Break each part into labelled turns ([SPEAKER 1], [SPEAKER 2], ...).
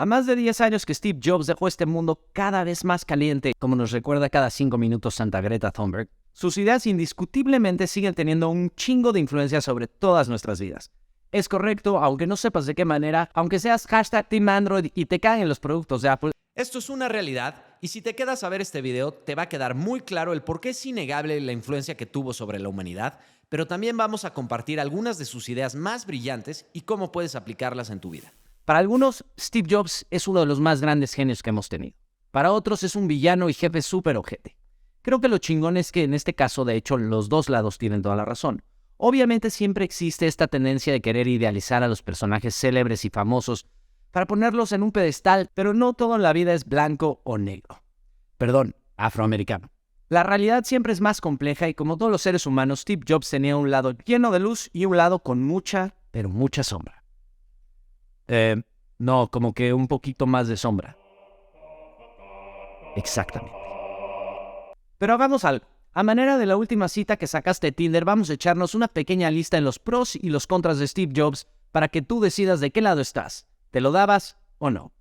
[SPEAKER 1] A más de 10 años que Steve Jobs dejó este mundo cada vez más caliente, como nos recuerda cada 5 minutos Santa Greta Thunberg, sus ideas indiscutiblemente siguen teniendo un chingo de influencia sobre todas nuestras vidas. Es correcto, aunque no sepas de qué manera, aunque seas #Team Android y te caen los productos de Apple.
[SPEAKER 2] Esto es una realidad, y si te quedas a ver este video, te va a quedar muy claro el por qué es innegable la influencia que tuvo sobre la humanidad, pero también vamos a compartir algunas de sus ideas más brillantes y cómo puedes aplicarlas en tu vida.
[SPEAKER 1] Para algunos, Steve Jobs es uno de los más grandes genios que hemos tenido. Para otros es un villano y jefe súper ojete. Creo que lo chingón es que en este caso, de hecho, los dos lados tienen toda la razón. Obviamente siempre existe esta tendencia de querer idealizar a los personajes célebres y famosos para ponerlos en un pedestal, pero no todo en la vida es blanco o negro. Perdón, afroamericano. La realidad siempre es más compleja y como todos los seres humanos, Steve Jobs tenía un lado lleno de luz y un lado con mucha, pero mucha sombra. No, como que un poquito más de sombra. Exactamente. Pero hagamos algo. A manera de la última cita que sacaste de Tinder, vamos a echarnos una pequeña lista en los pros y los contras de Steve Jobs para que tú decidas de qué lado estás. ¿Te lo dabas o no?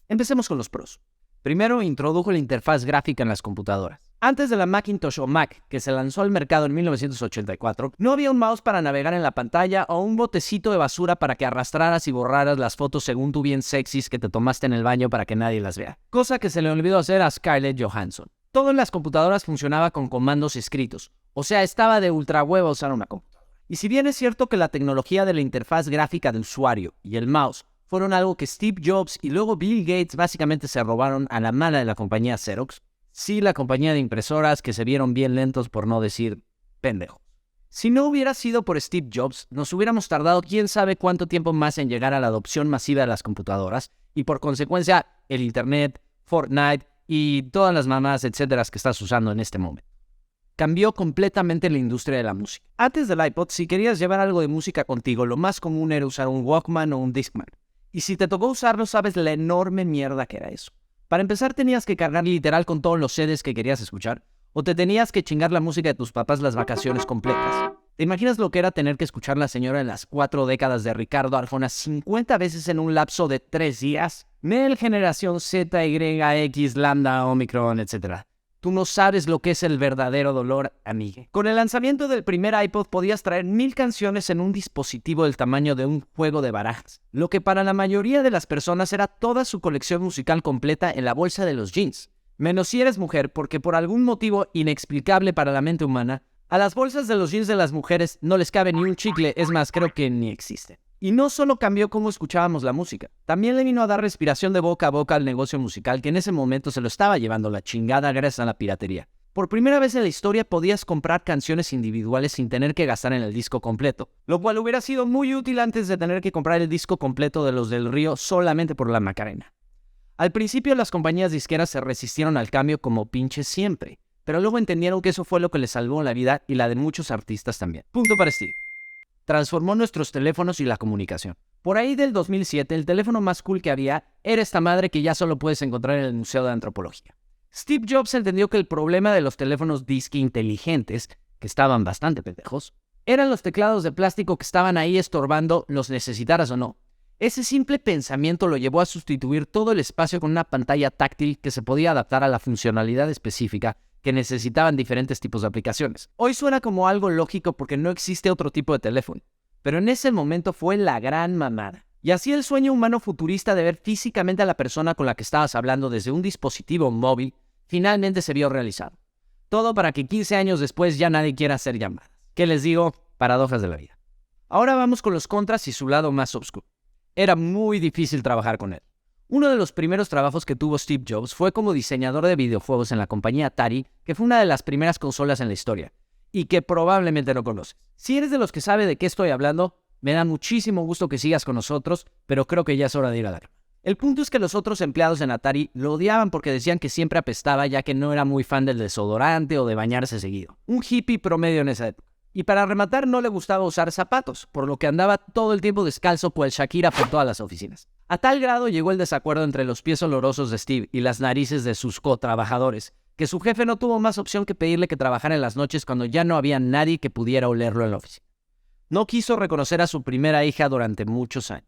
[SPEAKER 1] Empecemos con los pros. Primero, introdujo la interfaz gráfica en las computadoras. Antes de la Macintosh o Mac, que se lanzó al mercado en 1984, no había un mouse para navegar en la pantalla o un botecito de basura para que arrastraras y borraras las fotos según tú bien sexys que te tomaste en el baño para que nadie las vea. Cosa que se le olvidó hacer a Scarlett Johansson. Todo en las computadoras funcionaba con comandos escritos, o sea, estaba de ultra hueva usar una computadora. Y si bien es cierto que la tecnología de la interfaz gráfica de usuario y el mouse fueron algo que Steve Jobs y luego Bill Gates básicamente se robaron a la mala de la compañía Xerox, sí, la compañía de impresoras que se vieron bien lentos por no decir pendejos. Si no hubiera sido por Steve Jobs, nos hubiéramos tardado quién sabe cuánto tiempo más en llegar a la adopción masiva de las computadoras y por consecuencia el Internet, Fortnite y todas las mamás, etcétera, que estás usando en este momento. Cambió completamente la industria de la música. Antes del iPod, si querías llevar algo de música contigo, lo más común era usar un Walkman o un Discman. Y si te tocó usarlo, sabes la enorme mierda que era eso. Para empezar, tenías que cargar literal con todos los CDs que querías escuchar, o te tenías que chingar la música de tus papás las vacaciones completas. ¿Te imaginas lo que era tener que escuchar La Señora en las 4 décadas de Ricardo Arjona 50 veces en un lapso de 3 días? Mel, generación Z, Y, X, Lambda, Omicron, etc. Tú no sabes lo que es el verdadero dolor, amigue. Con el lanzamiento del primer iPod podías traer 1000 canciones en un dispositivo del tamaño de un juego de barajas, lo que para la mayoría de las personas era toda su colección musical completa en la bolsa de los jeans. Menos si eres mujer, porque por algún motivo inexplicable para la mente humana, a las bolsas de los jeans de las mujeres no les cabe ni un chicle, es más, creo que ni existen. Y no solo cambió cómo escuchábamos la música, también le vino a dar respiración de boca a boca al negocio musical que en ese momento se lo estaba llevando la chingada gracias a la piratería. Por primera vez en la historia podías comprar canciones individuales sin tener que gastar en el disco completo, lo cual hubiera sido muy útil antes de tener que comprar el disco completo de Los del Río solamente por la Macarena. Al principio las compañías disqueras se resistieron al cambio como pinches siempre, pero luego entendieron que eso fue lo que les salvó la vida y la de muchos artistas también. Punto para Steve. Transformó nuestros teléfonos y la comunicación. Por ahí del 2007, el teléfono más cool que había era esta madre que ya solo puedes encontrar en el Museo de Antropología. Steve Jobs entendió que el problema de los teléfonos disque inteligentes, que estaban bastante pendejos, eran los teclados de plástico que estaban ahí estorbando, los necesitaras o no. Ese simple pensamiento lo llevó a sustituir todo el espacio con una pantalla táctil que se podía adaptar a la funcionalidad específica que necesitaban diferentes tipos de aplicaciones. Hoy suena como algo lógico porque no existe otro tipo de teléfono, pero en ese momento fue la gran mamada. Y así el sueño humano futurista de ver físicamente a la persona con la que estabas hablando desde un dispositivo móvil finalmente se vio realizado. Todo para que 15 años después ya nadie quiera hacer llamadas. ¿Qué les digo? Paradojas de la vida. Ahora vamos con los contras y su lado más oscuro. Era muy difícil trabajar con él. Uno de los primeros trabajos que tuvo Steve Jobs fue como diseñador de videojuegos en la compañía Atari, que fue una de las primeras consolas en la historia, y que probablemente no conoces. Si eres de los que sabe de qué estoy hablando, me da muchísimo gusto que sigas con nosotros, pero creo que ya es hora de ir a la cama. El punto es que los otros empleados en Atari lo odiaban porque decían que siempre apestaba ya que no era muy fan del desodorante o de bañarse seguido. Un hippie promedio en esa época. Y para rematar no le gustaba usar zapatos, por lo que andaba todo el tiempo descalzo cual Shakira por todas las oficinas. A tal grado llegó el desacuerdo entre los pies olorosos de Steve y las narices de sus cotrabajadores, que su jefe no tuvo más opción que pedirle que trabajara en las noches cuando ya no había nadie que pudiera olerlo en la oficina. No quiso reconocer a su primera hija durante muchos años.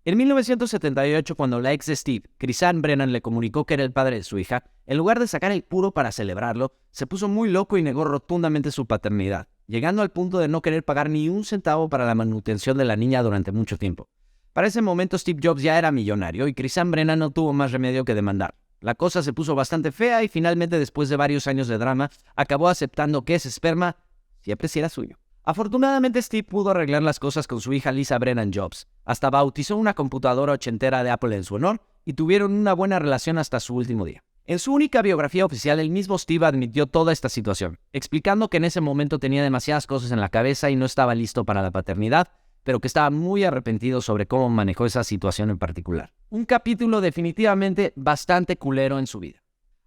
[SPEAKER 1] En 1978, cuando la ex de Steve, Chrisann Brennan, le comunicó que era el padre de su hija, en lugar de sacar el puro para celebrarlo, se puso muy loco y negó rotundamente su paternidad, llegando al punto de no querer pagar ni un centavo para la manutención de la niña durante mucho tiempo. Para ese momento Steve Jobs ya era millonario y Chrisann Brennan no tuvo más remedio que demandar. La cosa se puso bastante fea y finalmente, después de varios años de drama, acabó aceptando que ese esperma siempre sí era suyo. Afortunadamente, Steve pudo arreglar las cosas con su hija Lisa Brennan Jobs. Hasta bautizó una computadora ochentera de Apple en su honor y tuvieron una buena relación hasta su último día. En su única biografía oficial, el mismo Steve admitió toda esta situación, explicando que en ese momento tenía demasiadas cosas en la cabeza y no estaba listo para la paternidad, pero que estaba muy arrepentido sobre cómo manejó esa situación en particular. Un capítulo definitivamente bastante culero en su vida.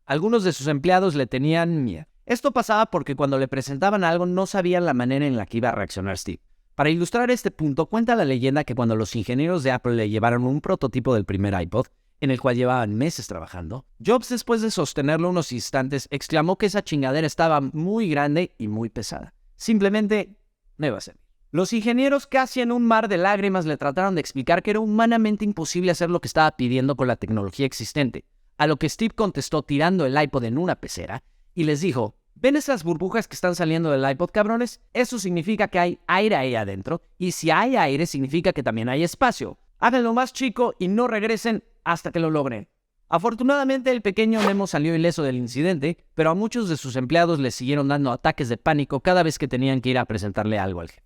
[SPEAKER 1] Algunos de sus empleados le tenían miedo. Esto pasaba porque cuando le presentaban algo no sabían la manera en la que iba a reaccionar Steve. Para ilustrar este punto, cuenta la leyenda que cuando los ingenieros de Apple le llevaron un prototipo del primer iPod, en el cual llevaban meses trabajando, Jobs, después de sostenerlo unos instantes, exclamó que esa chingadera estaba muy grande y muy pesada. Simplemente no iba a ser. Los ingenieros, casi en un mar de lágrimas, le trataron de explicar que era humanamente imposible hacer lo que estaba pidiendo con la tecnología existente, a lo que Steve contestó tirando el iPod en una pecera y les dijo: ¿ven esas burbujas que están saliendo del iPod, cabrones? Eso significa que hay aire ahí adentro, y si hay aire significa que también hay espacio. Háganlo más chico y no regresen hasta que lo logren. Afortunadamente, el pequeño Nemo salió ileso del incidente, pero a muchos de sus empleados les siguieron dando ataques de pánico cada vez que tenían que ir a presentarle algo al jefe.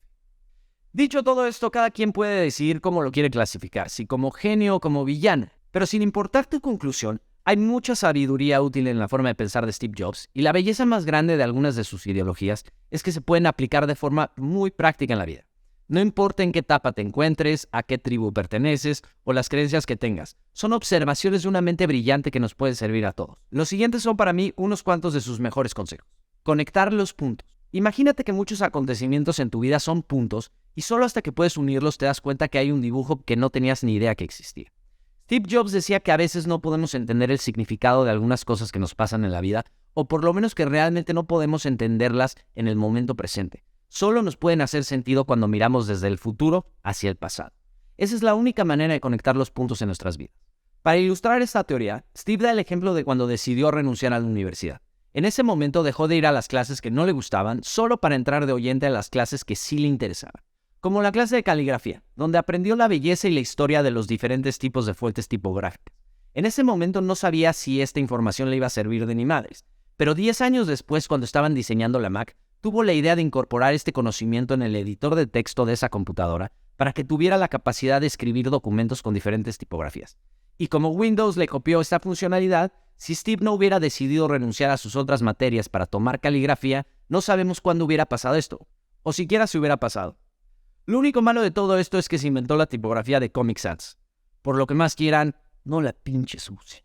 [SPEAKER 1] Dicho todo esto, cada quien puede decidir cómo lo quiere clasificar, si como genio o como villano. Pero sin importar tu conclusión, hay mucha sabiduría útil en la forma de pensar de Steve Jobs, y la belleza más grande de algunas de sus ideologías es que se pueden aplicar de forma muy práctica en la vida. No importa en qué etapa te encuentres, a qué tribu perteneces o las creencias que tengas, son observaciones de una mente brillante que nos pueden servir a todos. Los siguientes son para mí unos cuantos de sus mejores consejos. Conectar los puntos. Imagínate que muchos acontecimientos en tu vida son puntos y solo hasta que puedes unirlos te das cuenta que hay un dibujo que no tenías ni idea que existía. Steve Jobs decía que a veces no podemos entender el significado de algunas cosas que nos pasan en la vida, o por lo menos que realmente no podemos entenderlas en el momento presente. Solo nos pueden hacer sentido cuando miramos desde el futuro hacia el pasado. Esa es la única manera de conectar los puntos en nuestras vidas. Para ilustrar esta teoría, Steve da el ejemplo de cuando decidió renunciar a la universidad. En ese momento dejó de ir a las clases que no le gustaban solo para entrar de oyente a las clases que sí le interesaban. Como la clase de caligrafía, donde aprendió la belleza y la historia de los diferentes tipos de fuentes tipográficas. En ese momento no sabía si esta información le iba a servir de ni madres, pero 10 años después, cuando estaban diseñando la Mac, tuvo la idea de incorporar este conocimiento en el editor de texto de esa computadora para que tuviera la capacidad de escribir documentos con diferentes tipografías. Y como Windows le copió esta funcionalidad, si Steve no hubiera decidido renunciar a sus otras materias para tomar caligrafía, no sabemos cuándo hubiera pasado esto, o siquiera si hubiera pasado. Lo único malo de todo esto es que se inventó la tipografía de Comic Sans. Por lo que más quieran, no la pinches usen.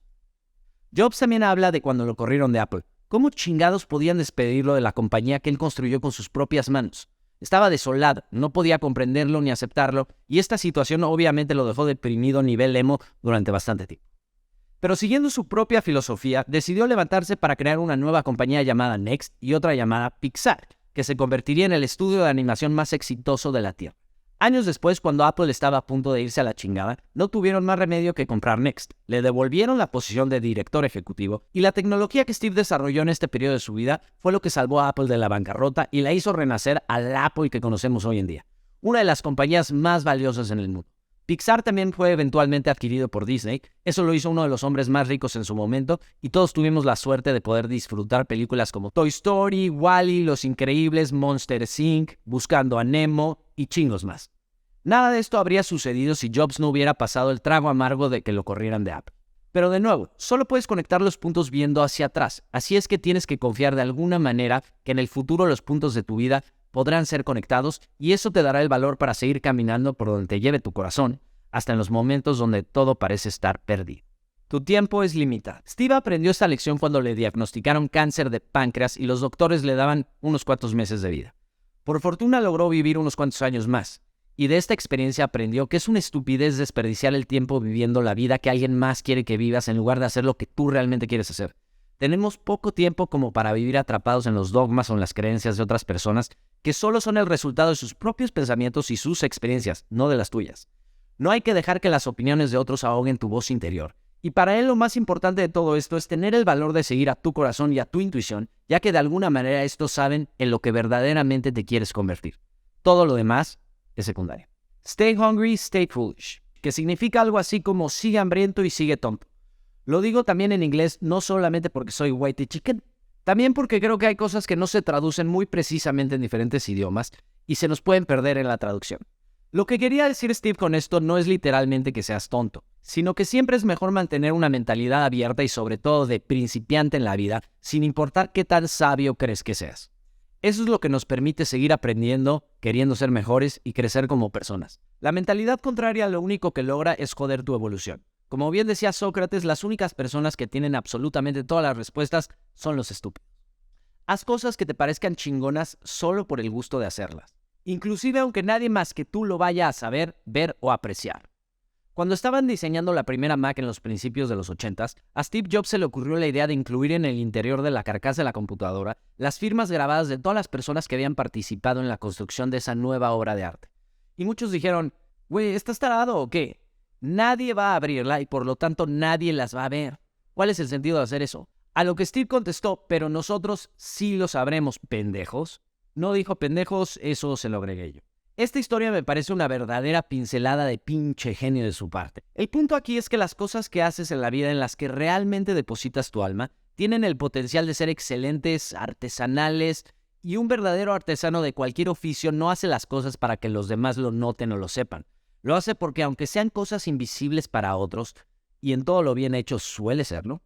[SPEAKER 1] Jobs también habla de cuando lo corrieron de Apple. ¿Cómo chingados podían despedirlo de la compañía que él construyó con sus propias manos? Estaba desolado, no podía comprenderlo ni aceptarlo, y esta situación obviamente lo dejó deprimido a nivel emo durante bastante tiempo. Pero siguiendo su propia filosofía, decidió levantarse para crear una nueva compañía llamada Next y otra llamada Pixar, que se convertiría en el estudio de animación más exitoso de la Tierra. Años después, cuando Apple estaba a punto de irse a la chingada, no tuvieron más remedio que comprar Next. Le devolvieron la posición de director ejecutivo y la tecnología que Steve desarrolló en este periodo de su vida fue lo que salvó a Apple de la bancarrota y la hizo renacer al Apple que conocemos hoy en día, una de las compañías más valiosas en el mundo. Pixar también fue eventualmente adquirido por Disney. Eso lo hizo uno de los hombres más ricos en su momento y todos tuvimos la suerte de poder disfrutar películas como Toy Story, Wall-E, Los Increíbles, Monsters Inc., Buscando a Nemo y chingos más. Nada de esto habría sucedido si Jobs no hubiera pasado el trago amargo de que lo corrieran de Apple. Pero de nuevo, solo puedes conectar los puntos viendo hacia atrás, así es que tienes que confiar de alguna manera que en el futuro los puntos de tu vida podrán ser conectados y eso te dará el valor para seguir caminando por donde te lleve tu corazón, hasta en los momentos donde todo parece estar perdido. Tu tiempo es limitado. Steve aprendió esta lección cuando le diagnosticaron cáncer de páncreas y los doctores le daban unos cuantos meses de vida. Por fortuna logró vivir unos cuantos años más. y de esta experiencia aprendió que es una estupidez desperdiciar el tiempo viviendo la vida que alguien más quiere que vivas en lugar de hacer lo que tú realmente quieres hacer. Tenemos poco tiempo como para vivir atrapados en los dogmas o en las creencias de otras personas que solo son el resultado de sus propios pensamientos y sus experiencias, no de las tuyas. No hay que dejar que las opiniones de otros ahoguen tu voz interior. Y para él lo más importante de todo esto es tener el valor de seguir a tu corazón y a tu intuición, ya que de alguna manera estos saben en lo que verdaderamente te quieres convertir. Todo lo demás es secundario. Stay hungry, stay foolish, que significa algo así como sigue hambriento y sigue tonto. Lo digo también en inglés no solamente porque soy white chicken, también porque creo que hay cosas que no se traducen muy precisamente en diferentes idiomas y se nos pueden perder en la traducción. Lo que quería decir Steve con esto no es literalmente que seas tonto, sino que siempre es mejor mantener una mentalidad abierta y sobre todo de principiante en la vida, sin importar qué tan sabio crees que seas. Eso es lo que nos permite seguir aprendiendo, queriendo ser mejores y crecer como personas. La mentalidad contraria lo único que logra es joder tu evolución. Como bien decía Sócrates, las únicas personas que tienen absolutamente todas las respuestas son los estúpidos. Haz cosas que te parezcan chingonas solo por el gusto de hacerlas, inclusive aunque nadie más que tú lo vaya a saber, ver o apreciar. Cuando estaban diseñando la primera Mac en los principios de los 80s, a Steve Jobs se le ocurrió la idea de incluir en el interior de la carcasa de la computadora las firmas grabadas de todas las personas que habían participado en la construcción de esa nueva obra de arte. Y muchos dijeron, güey, ¿estás tarado o qué? Nadie va a abrirla y por lo tanto nadie las va a ver. ¿Cuál es el sentido de hacer eso? A lo que Steve contestó, pero nosotros sí lo sabremos, pendejos. No dijo pendejos, eso se lo agregué yo. Esta historia me parece una verdadera pincelada de pinche genio de su parte. El punto aquí es que las cosas que haces en la vida en las que realmente depositas tu alma tienen el potencial de ser excelentes, artesanales, y un verdadero artesano de cualquier oficio no hace las cosas para que los demás lo noten o lo sepan. Lo hace porque aunque sean cosas invisibles para otros, y en todo lo bien hecho suele serlo,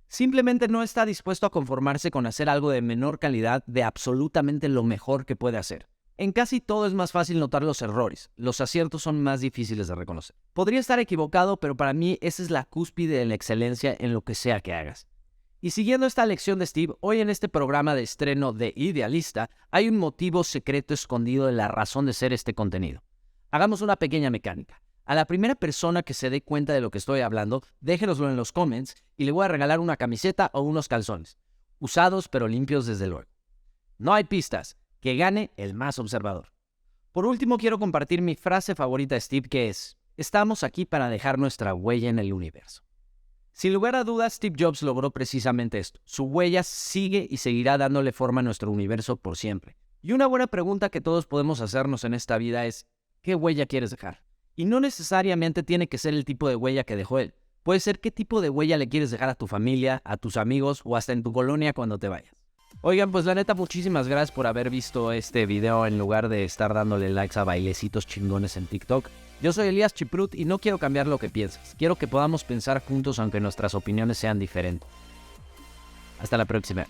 [SPEAKER 1] simplemente no está dispuesto a conformarse con hacer algo de menor calidad de absolutamente lo mejor que puede hacer. En casi todo es más fácil notar los errores, los aciertos son más difíciles de reconocer. Podría estar equivocado, pero para mí esa es la cúspide de la excelencia en lo que sea que hagas. Y siguiendo esta lección de Steve, hoy en este programa de estreno de Idealista, hay un motivo secreto escondido de la razón de ser este contenido. Hagamos una pequeña mecánica. A la primera persona que se dé cuenta de lo que estoy hablando, déjenoslo en los comments y le voy a regalar una camiseta o unos calzones. Usados pero limpios desde luego. No hay pistas. Que gane el más observador. Por último, quiero compartir mi frase favorita de Steve, que es: estamos aquí para dejar nuestra huella en el universo. Sin lugar a dudas, Steve Jobs logró precisamente esto. Su huella sigue y seguirá dándole forma a nuestro universo por siempre. Y una buena pregunta que todos podemos hacernos en esta vida es: ¿qué huella quieres dejar? Y no necesariamente tiene que ser el tipo de huella que dejó él. Puede ser qué tipo de huella le quieres dejar a tu familia, a tus amigos o hasta en tu colonia cuando te vayas. Oigan, pues la neta, muchísimas gracias por haber visto este video en lugar de estar dándole likes a bailecitos chingones en TikTok. Yo soy Elías Chiprut y no quiero cambiar lo que piensas. Quiero que podamos pensar juntos aunque nuestras opiniones sean diferentes. Hasta la próxima.